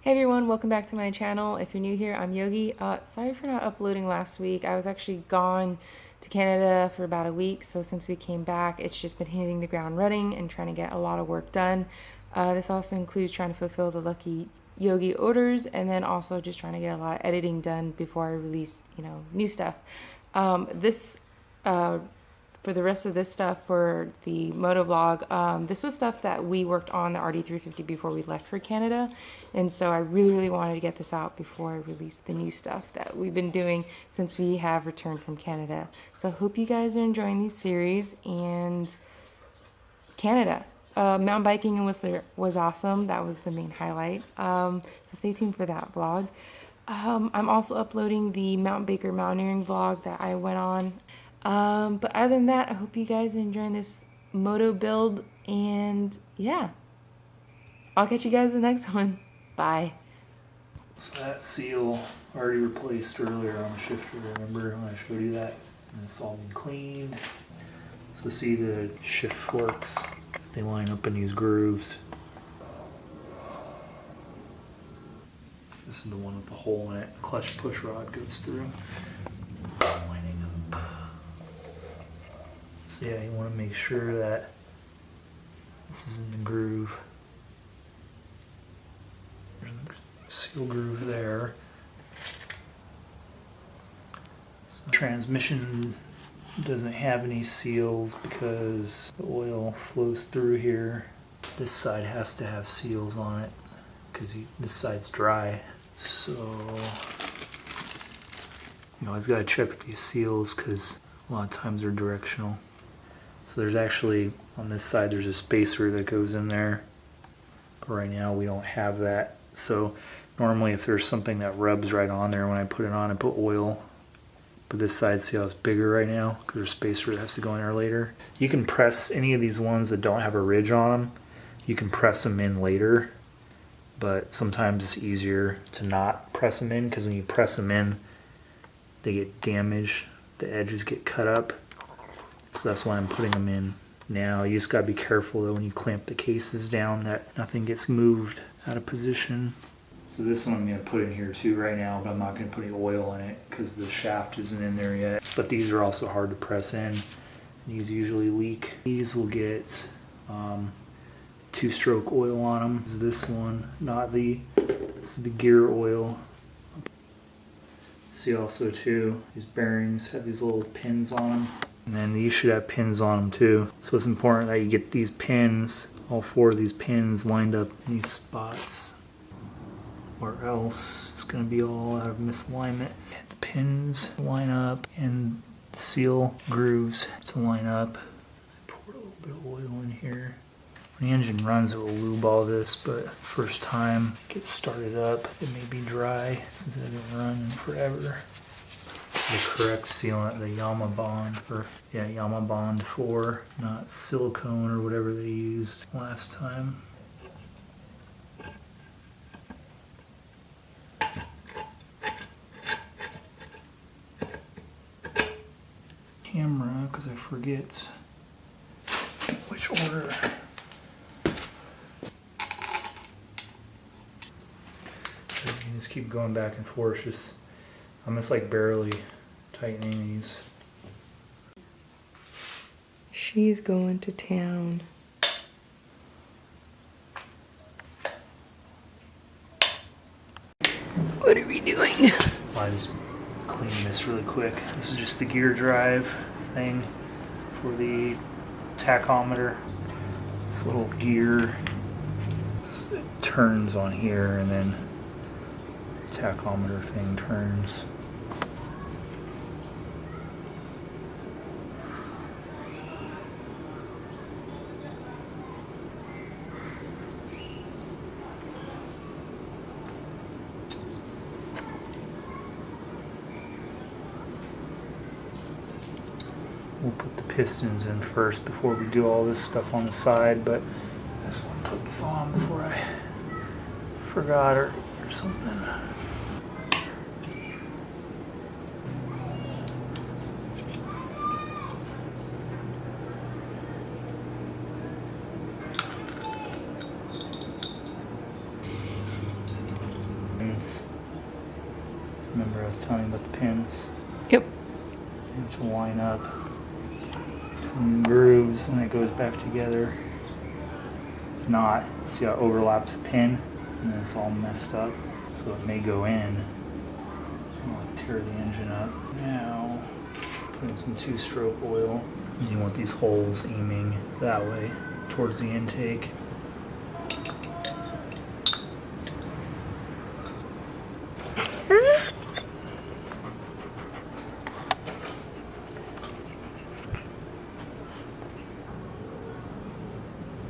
Hey everyone, welcome back to my channel. If you're new here, I'm Yogi. Sorry for not uploading last week. I was actually gone to Canada for about a week, so since we came back, it's just been hitting the ground running and trying to get a lot of work done. This also includes trying to fulfill the lucky Yogi orders and then also just trying to get a lot of editing done before I release, new stuff. For the rest of this stuff for the moto vlog, this was stuff that we worked on the RD350 before we left for Canada, and so I really wanted to get this out before I release the new stuff that we've been doing since we have returned from Canada. So I hope you guys are enjoying these series. And Canada, mountain biking in Whistler was awesome. That was the main highlight, so stay tuned for that vlog. I'm also uploading the Mount Baker mountaineering vlog that I went on. But other than that, I hope you guys are enjoying this moto build, and yeah, I'll catch you guys in the next one. Bye. So that seal already replaced earlier on the shifter, remember when I showed you that? And it's all been cleaned. So see the shift forks, they line up in these grooves. This is the one with the hole in it, clutch push rod goes through. Lining up. So yeah, you want to make sure that this is in the groove. There's a seal groove there. So the transmission doesn't have any seals because the oil flows through here. This side has to have seals on it because this side's dry. So you always got to check with these seals because a lot of times they're directional. So there's actually, on this side, there's a spacer that goes in there. But right now we don't have that. So normally if there's something that rubs right on there, when I put it on, I put oil. But this side, see how it's bigger right now? Because there's a spacer that has to go in there later. You can press any of these ones that don't have a ridge on them. You can press them in later. But sometimes it's easier to not press them in, because when you press them in, they get damaged. The edges get cut up. So that's why I'm putting them in now. You just gotta be careful though when you clamp the cases down that nothing gets moved out of position. So this one I'm gonna put in here too right now, but I'm not gonna put any oil in it because the shaft isn't in there yet. But these are also hard to press in. These usually leak. These will get two-stroke oil on them. This one, this is the gear oil. See also too, these bearings have these little pins on them. And then these should have pins on them too. So it's important that you get these pins, all four of these pins lined up in these spots, or else it's going to be all out of misalignment. Get the pins to line up and the seal grooves to line up. Pour a little bit of oil in here. When the engine runs, it will lube all this, but first time it gets started up, it may be dry since it hasn't run in forever. The correct sealant, the Yamaha Bond 4, not silicone or whatever they used last time. Camera, because I forget which order. You just keep going back and forth, just I'm just like barely tightening these. She's going to town. What are we doing? I just clean this really quick. This is just the gear drive thing for the tachometer. This little gear, it turns on here and then the tachometer thing turns. We'll put the pistons in first before we do all this stuff on the side, but I just want to put this on before I forgot or something. Remember I was telling you about the pins? Yep. You have to line up between the grooves when it goes back together. If not, see how it overlaps the pin and then it's all messed up. So it may go in and like tear the engine up. Now, put in some 2-stroke oil. You want these holes aiming that way towards the intake.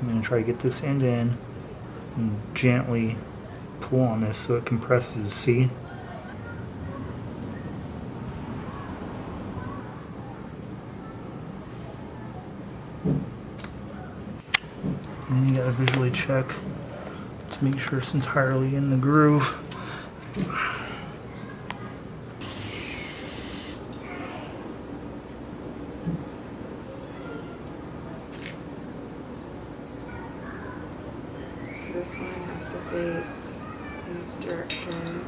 I'm going to try to get this end in and gently pull on this so it compresses, see? And then you got to visually check to make sure it's entirely in the groove. So this one has to face in this direction.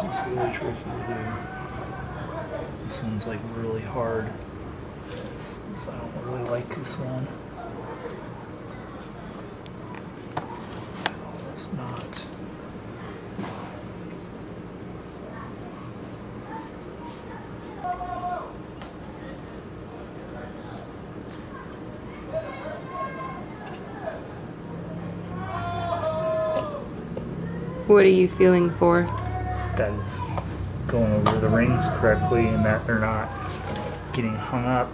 It's really tricky to do. This one's like really hard. I don't really like this one. It's not. What are you feeling for? That it's going over the rings correctly and that they're not getting hung up.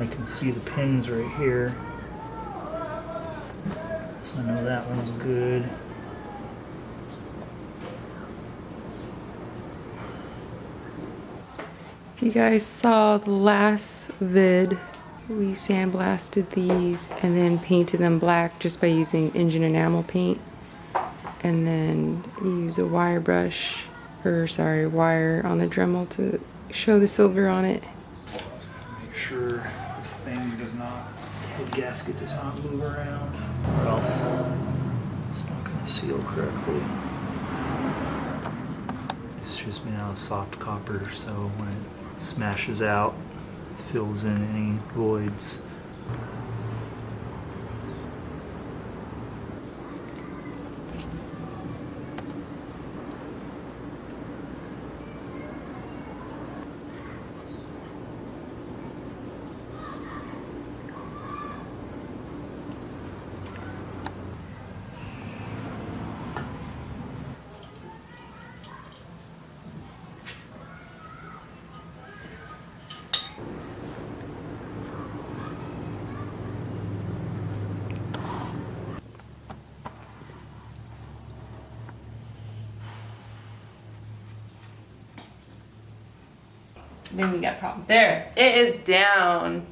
I can see the pins right here. So I know that one's good. If you guys saw the last vid, we sandblasted these and then painted them black just by using engine enamel paint. And then use a wire brush, or sorry, wire on the Dremel to show the silver on it. So make sure this thing does not, this head gasket does not move around, or else it's not going to seal correctly. It's just made out of soft copper, so when it smashes out, it fills in any voids. Then we got problem. There, it is down.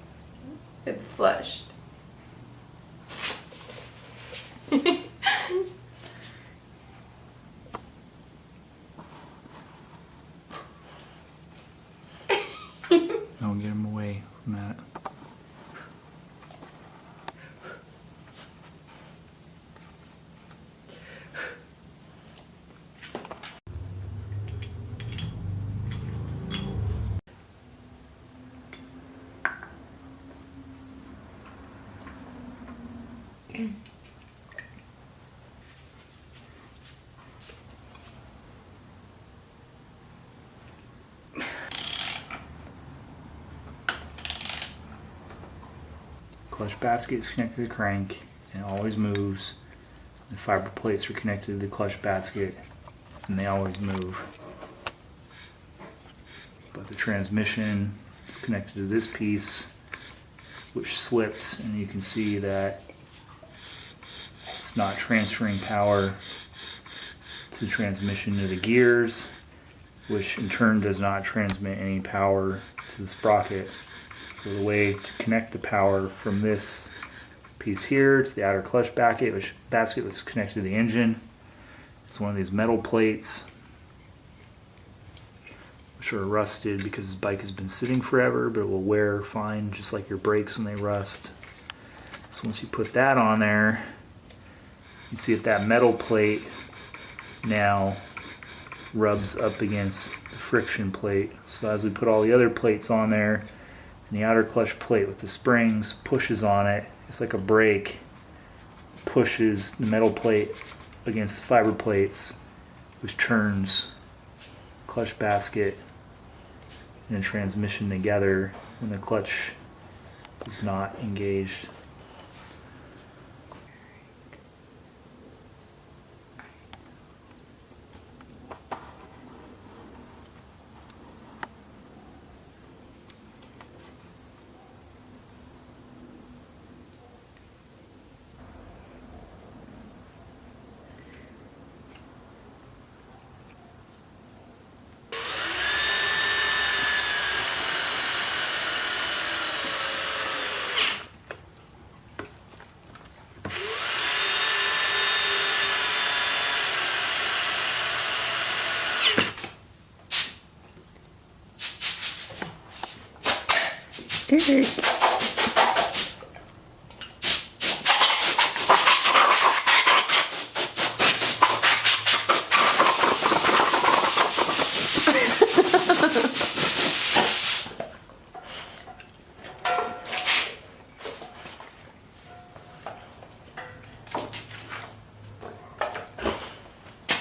It's flushed. Don't get him away from that. Clutch basket is connected to the crank and it always moves. The fiber plates are connected to the clutch basket and they always move. But the transmission is connected to this piece, which slips, and you can see that it's not transferring power to the transmission to the gears, which in turn does not transmit any power to the sprocket. So the way to connect the power from this piece here to the outer clutch basket, which was connected to the engine, is one of these metal plates, which are rusted because this bike has been sitting forever, but it will wear fine, just like your brakes when they rust. So once you put that on there, you see that metal plate now rubs up against the friction plate. So as we put all the other plates on there, and the outer clutch plate with the springs pushes on it, it's like a brake, pushes the metal plate against the fiber plates, which turns clutch basket and the transmission together when the clutch is not engaged.